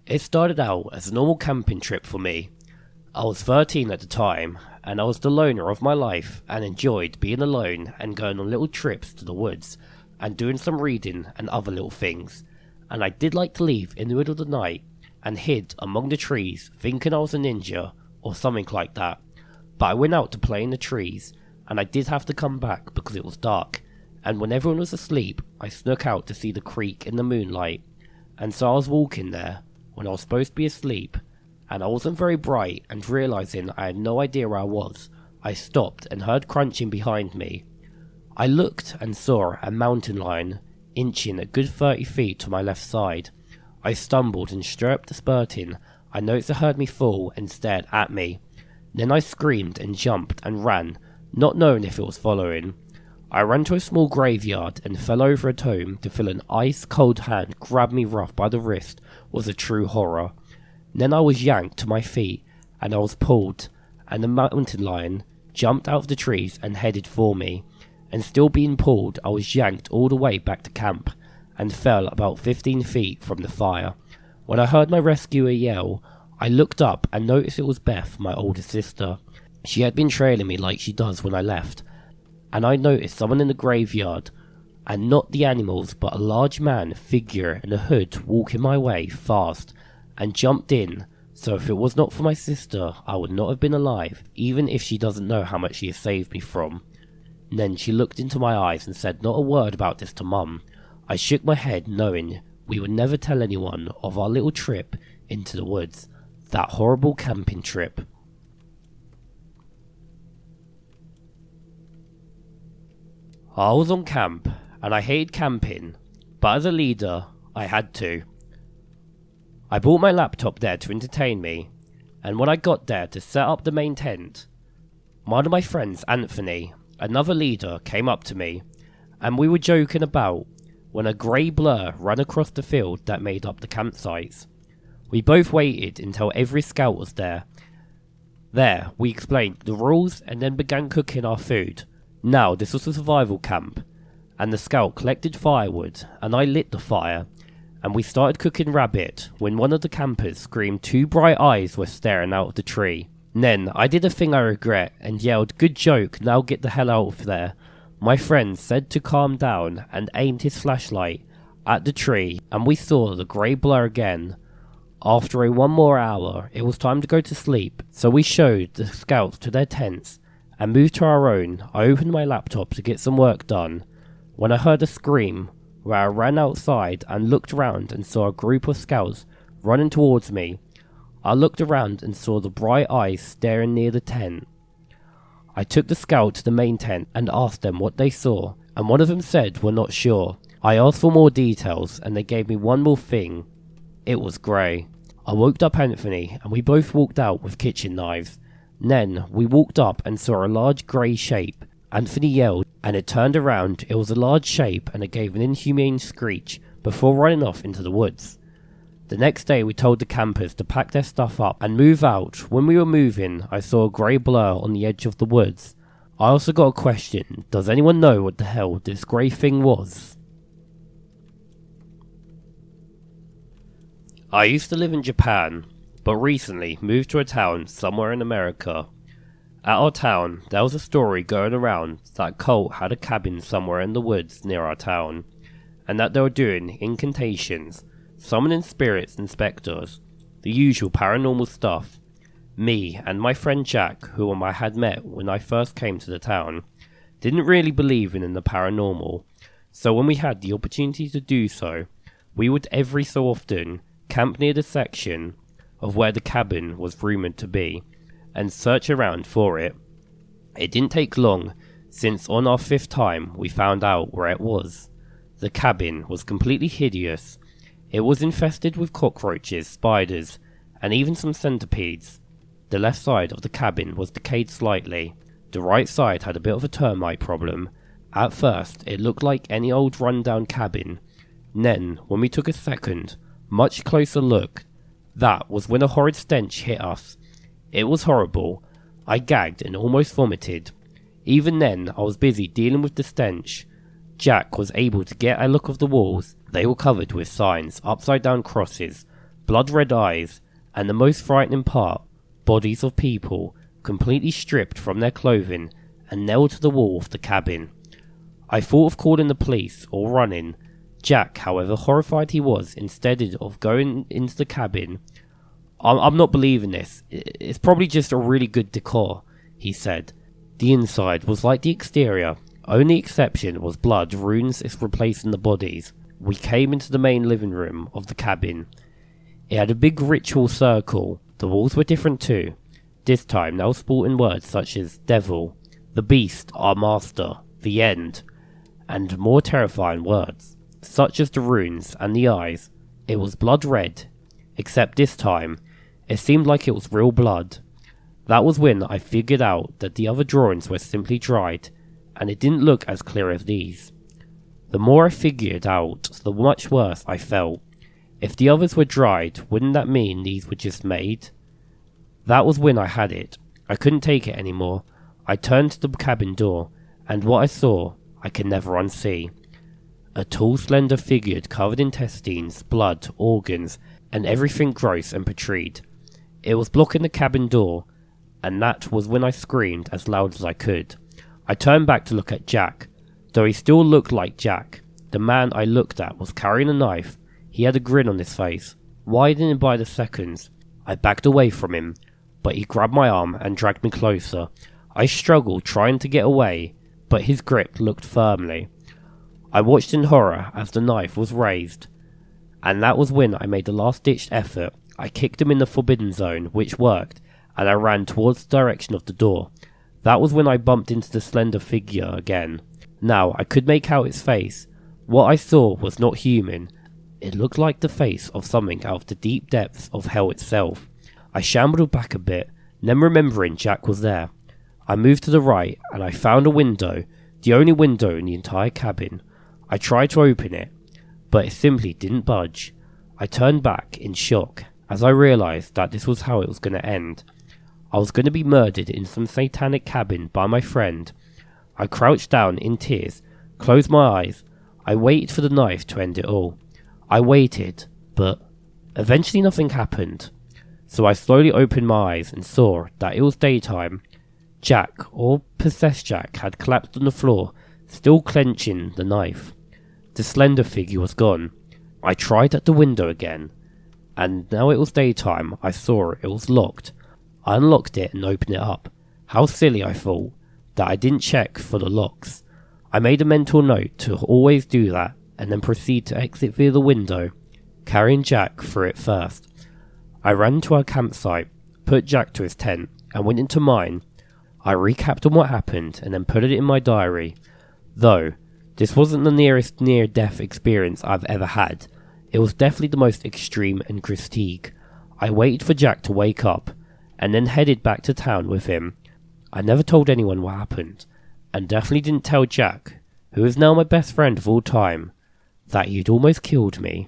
It started out as a normal camping trip for me. I was 13 at the time, and I was the loner of my life and enjoyed being alone and going on little trips to the woods and doing some reading and other little things. And I did like to leave in the middle of the night and hid among the trees thinking I was a ninja or something like that. But I went out to play in the trees, and I did have to come back because it was dark, and when everyone was asleep I snuck out to see the creek in the moonlight. And so I was walking there when I was supposed to be asleep, and I wasn't very bright, and realising I had no idea where I was, I stopped and heard crunching behind me. I looked and saw a mountain lion inching a good 30 feet to my left side. I stumbled, and straight up to spurting, I noticed it heard me fall and stared at me. Then I screamed and jumped and ran, not knowing if it was following. I ran to a small graveyard and fell over a tomb to feel an ice-cold hand grab me rough by the wrist was a true horror. Then I was yanked to my feet, and I was pulled, and the mountain lion jumped out of the trees and headed for me. And still being pulled, I was yanked all the way back to camp, and fell about 15 feet from the fire. When I heard my rescuer yell, I looked up and noticed it was Beth, my older sister. She had been trailing me like she does when I left, and I noticed someone in the graveyard, and not the animals but a large man figure in a hood walking my way fast, and jumped in. So if it was not for my sister, I would not have been alive, even if she doesn't know how much she has saved me from. And then she looked into my eyes and said not a word about this to Mum. I shook my head, knowing we would never tell anyone of our little trip into the woods, that horrible camping trip. I was on camp, and I hated camping, but as a leader, I had to. I brought my laptop there to entertain me, and when I got there to set up the main tent, one of my friends, Anthony, another leader, came up to me, and we were joking about when a grey blur ran across the field that made up the campsites. We both waited until every scout was there. There, we explained the rules and then began cooking our food. Now, this was a survival camp, and the scout collected firewood, and I lit the fire, and we started cooking rabbit when one of the campers screamed 2 bright eyes were staring out of the tree. Then, I did a thing I regret and yelled, "Good joke, now get the hell out of there." My friend said to calm down and aimed his flashlight at the tree, and we saw the grey blur again. After one more hour, it was time to go to sleep, so we showed the scouts to their tents and moved to our own. I opened my laptop to get some work done when I heard a scream, where I ran outside and looked around and saw a group of scouts running towards me. I looked around and saw the bright eyes staring near the tent. I took the scout to the main tent and asked them what they saw, and one of them said we're not sure. I asked for more details, and they gave me one more thing. It was grey. I woke up Anthony, and we both walked out with kitchen knives. Then we walked up and saw a large grey shape. Anthony yelled, and it turned around. It was a large shape, and it gave an inhumane screech before running off into the woods. The next day we told the campers to pack their stuff up and move out. When we were moving, I saw a grey blur on the edge of the woods. I also got a question. Does anyone know what the hell this grey thing was? I used to live in Japan, but recently moved to a town somewhere in America. At our town, there was a story going around that a cult had a cabin somewhere in the woods near our town, and that they were doing incantations, summoning spirits and spectres, the usual paranormal stuff. Me and my friend Jack, whom I had met when I first came to the town, didn't really believe in the paranormal, so when we had the opportunity to do so, we would every so often camp near the section of where the cabin was rumoured to be, and search around for it. It didn't take long, since on our 5th time we found out where it was. The cabin was completely hideous. It was infested with cockroaches, spiders, and even some centipedes. The left side of the cabin was decayed slightly. The right side had a bit of a termite problem. At first, it looked like any old run-down cabin. Then, when we took a second, much closer look, that was when a horrid stench hit us. It was horrible. I gagged and almost vomited. Even then, I was busy dealing with the stench. Jack was able to get a look of the walls. They were covered with signs, upside down crosses, blood red eyes, and the most frightening part, bodies of people, completely stripped from their clothing and nailed to the wall of the cabin. I thought of calling the police or running. Jack, however horrified he was, instead of going into the cabin. I'm not believing this. It's probably just a really good decor, he said. The inside was like the exterior. Only exception was blood runes replacing the bodies. We came into the main living room of the cabin. It had a big ritual circle. The walls were different too. This time now sporting words such as devil, the beast, our master, the end, and more terrifying words, such as the runes and the eyes. It was blood red, except this time, it seemed like it was real blood. That was when I figured out that the other drawings were simply dried, and it didn't look as clear as these. The more I figured out, the much worse I felt. If the others were dried, wouldn't that mean these were just made? That was when I had it. I couldn't take it anymore. I turned to the cabin door, and what I saw, I can never unsee. A tall, slender figure covered in intestines, blood, organs, and everything gross and putrid. It was blocking the cabin door, and that was when I screamed as loud as I could. I turned back to look at Jack. Though he still looked like Jack, the man I looked at was carrying a knife. He had a grin on his face, widening by the seconds. I backed away from him, but he grabbed my arm and dragged me closer. I struggled trying to get away, but his grip looked firmly. I watched in horror as the knife was raised, and that was when I made the last-ditched effort. I kicked him in the forbidden zone, which worked, and I ran towards the direction of the door. That was when I bumped into the slender figure again. Now I could make out its face. What I saw was not human. It looked like the face of something out of the deep depths of hell itself. I shambled back a bit, then remembering Jack was there. I moved to the right, and I found a window, the only window in the entire cabin. I tried to open it, but it simply didn't budge. I turned back in shock as I realised that this was how it was going to end. I was going to be murdered in some satanic cabin by my friend. I crouched down in tears, closed my eyes. I waited for the knife to end it all. I waited, but eventually nothing happened. So I slowly opened my eyes and saw that it was daytime. Jack, or possessed Jack, had collapsed on the floor, still clenching the knife. The slender figure was gone. I tried at the window again, and now it was daytime. I saw it was locked. I unlocked it and opened it up. How silly, I thought, that I didn't check for the locks. I made a mental note to always do that, and then proceed to exit via the window, carrying Jack through it first. I ran to our campsite, put Jack to his tent, and went into mine. I recapped on what happened and then put it in my diary. Though, this wasn't the nearest near-death experience I've ever had. It was definitely the most extreme and grotesque. I waited for Jack to wake up, and then headed back to town with him. I never told anyone what happened, and definitely didn't tell Jack, who is now my best friend of all time, that he'd almost killed me.